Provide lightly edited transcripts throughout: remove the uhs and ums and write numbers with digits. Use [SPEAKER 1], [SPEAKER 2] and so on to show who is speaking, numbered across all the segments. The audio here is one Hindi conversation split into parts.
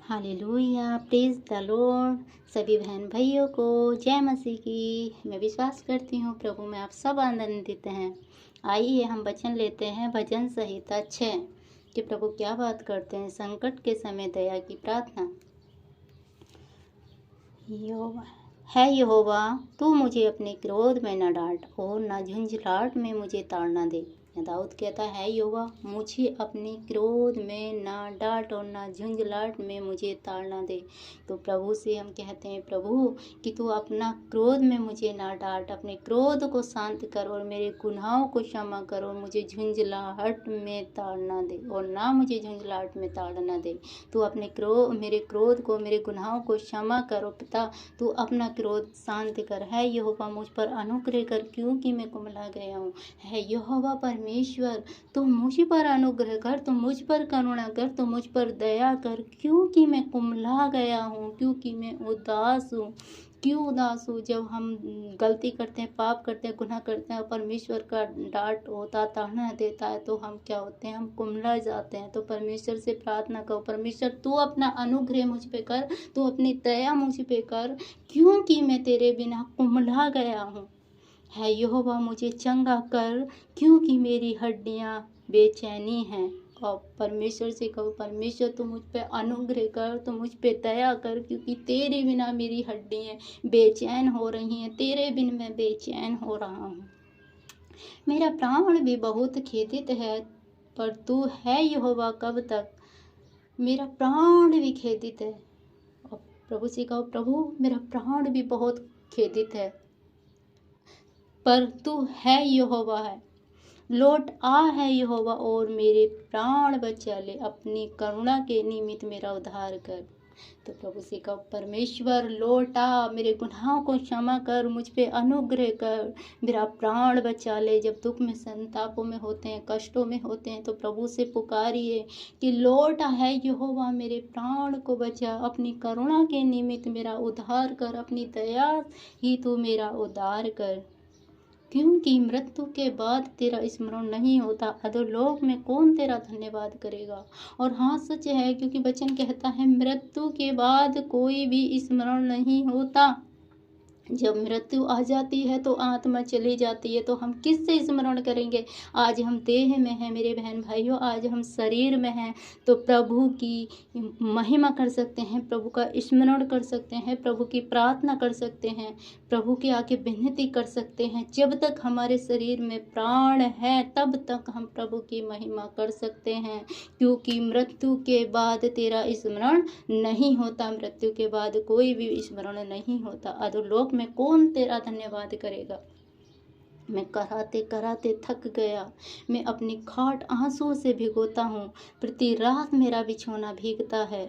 [SPEAKER 1] Hallelujah, praise the Lord. सभी बहन भाइयों को जय मसीह की। मैं विश्वास करती हूँ प्रभु में आप सब आनंदित हैं। आइए हम वचन लेते हैं भजन संहिता 6 कि प्रभु क्या बात करते हैं। संकट के समय दया की प्रार्थना। यहोवा, तू मुझे अपने क्रोध में न डांट और न झुंझलाहट में मुझे ताड़ना दे। दाऊद कहता है, यहोवा मुझे अपने क्रोध में न डांट और न झुंझलाहट में मुझे ताड़ना दे। तो प्रभु से हम कहते हैं, प्रभु कि तू अपना क्रोध में मुझे ना डांट, अपने क्रोध को शांत कर और मेरे गुनाहों को क्षमा कर और मुझे झुंझलाहट में ताड़ना दे और ना मुझे झुंझलाहट में ताड़ना दे। तू अपने मेरे क्रोध को, मेरे गुनाहों को क्षमा करो पिता। तू अपना क्रोध शांत कर। है यहोवा मुझ पर अनुग्रह कर, क्योंकि मैं कुमला गया हूँ। है यहोवा परमेश्वर, तू मुझ पर अनुग्रह कर, तू मुझ पर करुणा कर, तू मुझ पर दया कर, क्योंकि मैं कुमला गया हूँ, क्योंकि मैं उदास हूँ। क्यों उदास हूँ? जब हम गलती करते हैं, पाप करते हैं, गुनाह करते हैं, परमेश्वर का डांट होता, ताड़ना देता है, तो हम क्या होते हैं? हम कुमला जाते हैं। तो परमेश्वर से प्रार्थना करो, परमेश्वर तू अपना अनुग्रह मुझ पे कर, तू अपनी दया मुझ पे कर, क्योंकि मैं तेरे बिना कुमला गया हूँ। है यहोवा मुझे चंगा कर, क्योंकि मेरी हड्डियाँ बेचैनी हैं। और परमेश्वर से कहो, परमेश्वर तू मुझ पे अनुग्रह कर, तू मुझ पे दया कर, क्योंकि तेरे बिना मेरी हड्डियाँ बेचैन हो रही हैं, तेरे बिन मैं बेचैन हो रहा हूँ। मेरा प्राण भी बहुत खेदित है, पर तू है यहोवा कब तक? मेरा प्राण भी खेदित है। और प्रभु से कहो, प्रभु मेरा प्राण भी बहुत खेदित है, पर तू है यहोवा है। लौट आ है यहोवा और मेरे प्राण बचा ले, अपनी करुणा के निमित्त मेरा उद्धार कर। तो प्रभु से कहो, परमेश्वर लौट आ, मेरे गुनाहों को क्षमा कर, मुझ पे अनुग्रह कर, मेरा प्राण बचा ले। जब दुख में, संतापों में होते हैं, कष्टों में होते हैं, तो प्रभु से पुकारिए कि लौट आ है यहोवा, मेरे प्राण को बचा, अपनी करुणा के निमित्त मेरा उद्धार कर, अपनी दया ही तू मेरा उद्धार कर। क्योंकि मृत्यु के बाद तेरा स्मरण नहीं होता, अधोलोक में कौन तेरा धन्यवाद करेगा। और हाँ, सच है, क्योंकि वचन कहता है मृत्यु के बाद कोई भी स्मरण नहीं होता। जब मृत्यु आ जाती है तो आत्मा चली जाती है, तो हम किससे स्मरण करेंगे? आज हम देह में हैं मेरे बहन भाइयों, आज हम शरीर में हैं, तो प्रभु की महिमा कर सकते हैं, प्रभु का स्मरण कर सकते हैं, प्रभु की प्रार्थना कर सकते हैं, प्रभु के आगे विनती कर सकते हैं। जब तक हमारे शरीर में प्राण है तब तक हम प्रभु की महिमा कर सकते हैं, क्योंकि मृत्यु के बाद तेरा स्मरण नहीं होता। मृत्यु के बाद कोई भी स्मरण नहीं होता। अधोलोक में कौन तेरा धन्यवाद करेगा? मैं कराते कराते थक गया, मैं अपनी खाट आंसुओं से भिगोता हूँ, प्रति रात मेरा बिछौना भीगता है।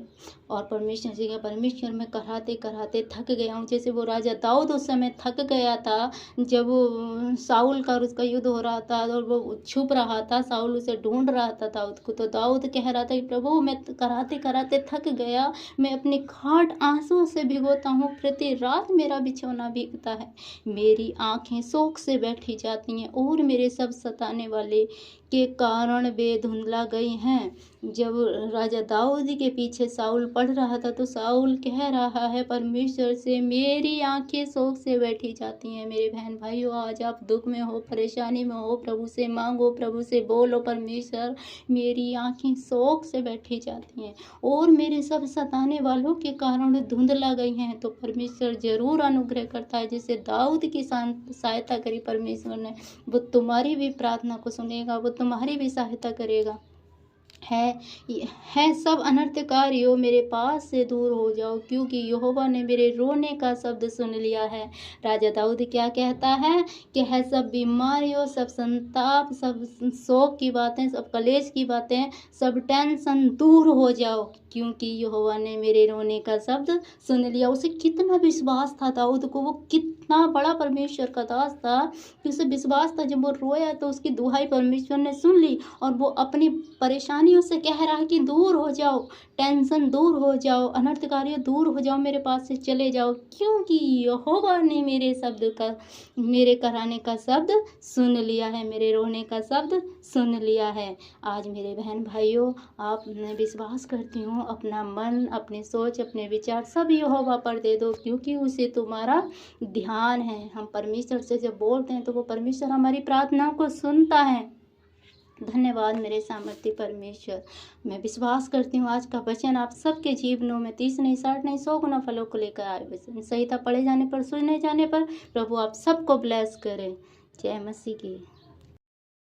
[SPEAKER 1] और परमेश्वर जी का, परमेश्वर मैं कराते कराते थक गया हूँ। जैसे वो राजा दाऊद उस समय थक गया था, जब वो साउल का और उसका युद्ध हो रहा था और वो छुप रहा था, साउल उसे ढूंढ रहा था दाऊद को, तो दाऊद कह रहा था कि प्रभु मैं कराते कराते थक गया, मैं अपनी खाट आंसुओं से भिगोता हूँ, प्रति रात मेरा बिछौना भीगता है। मेरी आंखें शोक से बैठी जाती हैं और मेरे सब सताने वाले के कारण वे धुंधला गई हैं। जब राजा दाऊद के पीछे साउल पड़ रहा था, तो साउल कह रहा है परमेश्वर से, मेरी आंखें शोक से बैठी जाती हैं। मेरे बहन भाइयों, आज आप दुख में हो, परेशानी में हो, प्रभु से मांगो, प्रभु से बोलो, परमेश्वर मेरी आंखें शोक से बैठी जाती हैं और मेरे सब सताने वालों के कारण धुंधला गई हैं। तो परमेश्वर जरूर अनुग्रह करता है। जैसे दाऊद की सहायता करी परमेश्वर ने, वो तुम्हारी भी प्रार्थना को सुनेगा, वो तुम्हारी भी सहायता करेगा। है सब अनर्थकारियों, मेरे पास से दूर हो जाओ, क्योंकि यहोवा ने मेरे रोने का शब्द सुन लिया है। राजा दाऊद क्या कहता है कि है सब बीमारियों, सब संताप, सब शोक की बातें, सब कलेश की बातें, सब टेंशन दूर हो जाओ, क्योंकि यहोवा ने मेरे रोने का शब्द सुन लिया। उसे कितना विश्वास था दाऊद को, वो कितना बड़ा परमेश्वर का दास था कि उसे विश्वास था, जब वो रोया तो उसकी दुहाई परमेश्वर ने सुन ली और वो अपनी परेशानी परेशानियों से कह रहा है कि दूर हो जाओ, टेंशन दूर हो जाओ, अनर्थकारियों दूर हो जाओ, मेरे पास से चले जाओ, क्योंकि यहोवा ने मेरे कराने का शब्द सुन लिया है, मेरे रोने का शब्द सुन लिया है। आज मेरे बहन भाइयों, आप मैं विश्वास करती हूँ, अपना मन, अपनी सोच, अपने विचार सब यहोवा पर दे दो, क्योंकि उसे तुम्हारा ध्यान है। हम परमेश्वर से जब बोलते हैं तो वो परमेश्वर हमारी प्रार्थना को सुनता है। धन्यवाद मेरे सामर्थ्य परमेश्वर। मैं विश्वास करती हूँ आज का वचन आप सबके जीवनों में 30 नहीं, 60 नहीं, 100 गुना फलों को लेकर आए। वचन संहिता पढ़े जाने पर, सुने जाने पर प्रभु आप सबको ब्लेस करें। जय मसीह की।